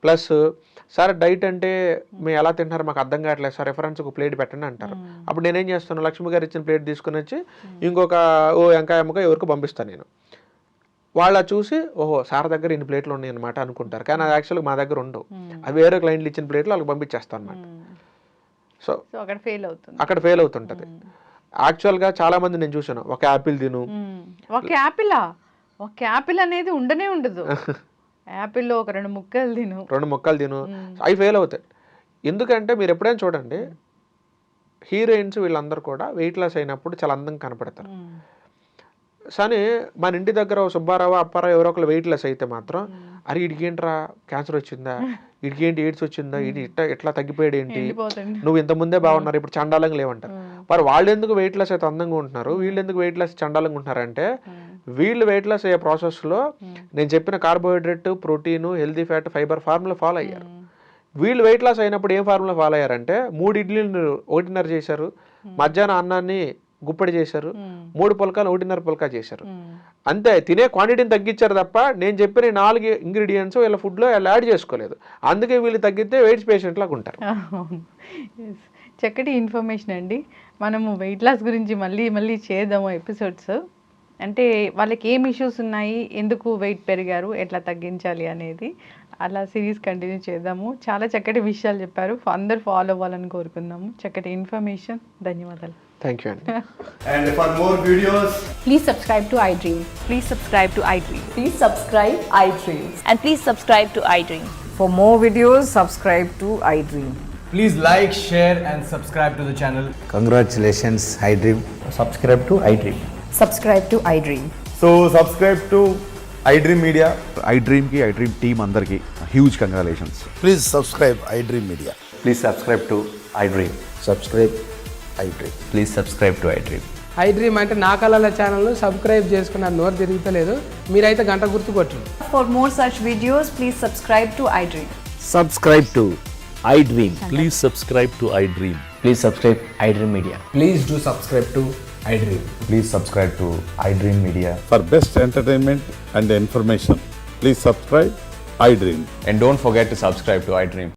ప్లస్ సార్ డైట్ అంటే మేము ఎలా తింటున్నారు మాకు అర్థం కావట్లేదు సార్, రెఫరెన్స్ ఒక ప్లేట్ పెట్టండి అంటారు. అప్పుడు నేనేం చేస్తాను, లక్ష్మి గారు ఇచ్చిన ప్లేట్ తీసుకుని వచ్చి ఇంకొక ఎంకాయమ్మగా ఎవరికి పంపిస్తాను నేను. వాళ్ళ చూసి ఓహో సార్ దగ్గర ఇన్ని ప్లేట్లు ఉన్నాయి అనమాట అనుకుంటారు, కానీ అది యాక్చువల్గా మా దగ్గర ఉండవు. అది వేరే క్లయింట్లు ఇచ్చిన ప్లేట్లు వాళ్ళకి పంపించేస్తాను అనమాట. సో అక్కడ ఫెయిల్ అవుతుంటది. యాక్చువల్గా చాలా మంది నేను చూసాను, ఒక యాపిల్ తిను, ఒక యాపిల్ అనేది ఉండనే ఉండదు, యాపిల్లో ఒక 2 ముక్కలు తిను, అవి ఫెయిల్ అవుతాయి. ఎందుకంటే మీరు ఎప్పుడైనా చూడండి, హీరోయిన్స్ వీళ్ళందరూ కూడా వెయిట్ లాస్ అయినప్పుడు చాలా అందంగా కనపడతారు. కానీ మన ఇంటి దగ్గర సుబ్బారావు అప్పారావు ఎవరో ఒకరు వెయిట్ లెస్ అయితే మాత్రం అరే ఇడికేంట్రా క్యాన్సర్ వచ్చిందా, ఇడికేంటి ఎయిడ్స్ వచ్చిందా, ఇది ఎట్లా తగ్గిపోయాడు ఏంటి, నువ్వు ఇంత ముందే బాగున్నారు ఇప్పుడు చండాలంగా లేవంటారు. మరి వాళ్ళు ఎందుకు వెయిట్ లెస్ అయితే అందంగా ఉంటున్నారు, వీళ్ళు ఎందుకు వెయిట్ లెస్ చండాలంగా ఉంటున్నారంటే వీళ్ళు వెయిట్ లాస్ అయ్యే ప్రాసెస్లో నేను చెప్పిన carbohydrate, protein, healthy fat, fibre formula follow అయ్యారు. వీళ్ళు వెయిట్ లాస్ అయినప్పుడు ఏం ఫార్ములా ఫాలో అయ్యారంటే 3 ఇడ్లీలు 1.5 చేశారు, మధ్యాహ్నం అన్నాన్ని గుప్పడి చేశారు, 3 పుల్కాలు 1.5 పుల్కా చేశారు. అంతే, తినే క్వాంటిటీని తగ్గించారు తప్ప నేను చెప్పిన 4 ఇంగ్రీడియంట్స్ వీళ్ళ ఫుడ్లో వీళ్ళు యాడ్ చేసుకోలేదు. అందుకే వీళ్ళు తగ్గితే వెయిట్స్ పేషెంట్ లాగా ఉంటారు. చక్కటి ఇన్ఫర్మేషన్ అండి. మనము వెయిట్ లాస్ గురించి మళ్ళీ చేద్దాము ఎపిసోడ్స్. అంటే వాళ్ళకి ఏం ఇష్యూస్ ఉన్నాయి, ఎందుకు వెయిట్ పెరిగారు, ఎట్లా తగ్గించాలి అనేది అలా సిరీస్ కంటిన్యూ చేద్దాము. చాలా చక్కటి విషయాలు చెప్పారు, అందరు ఫాలో అవ్వాలని కోరుకుందాము. చక్కటి ఇన్ఫర్మేషన్, ధన్యవాదాలు. థ్యాంక్ యూ అండి. And for more videos, Please subscribe to iDream. Please subscribe to iDream. Please subscribe iDream. And please subscribe to iDream. For more videos, subscribe to iDream. please like, share and subscribe to the channel. Congratulations, iDream. Subscribe to iDream. Subscribe to iDream. So subscribe to iDream Media. iDream ki iDream team andarki huge congratulations. Please subscribe iDream Media. Please subscribe to iDream. Subscribe iDream. Please subscribe to iDream. iDream అంటే నా కళల ఛానల్ను సబ్స్క్రైబ్ చేసుకున్న నోరు తిరుగుతలేదు, మీరైతే గంట గుర్తు కొట్టండి. For more such videos, please subscribe to iDream. Subscribe to iDream. Please subscribe to iDream. Please subscribe iDream Media. Please do subscribe to iDream. Please subscribe to iDream Media. For best entertainment and information, please subscribe iDream. And don't forget to subscribe to iDream.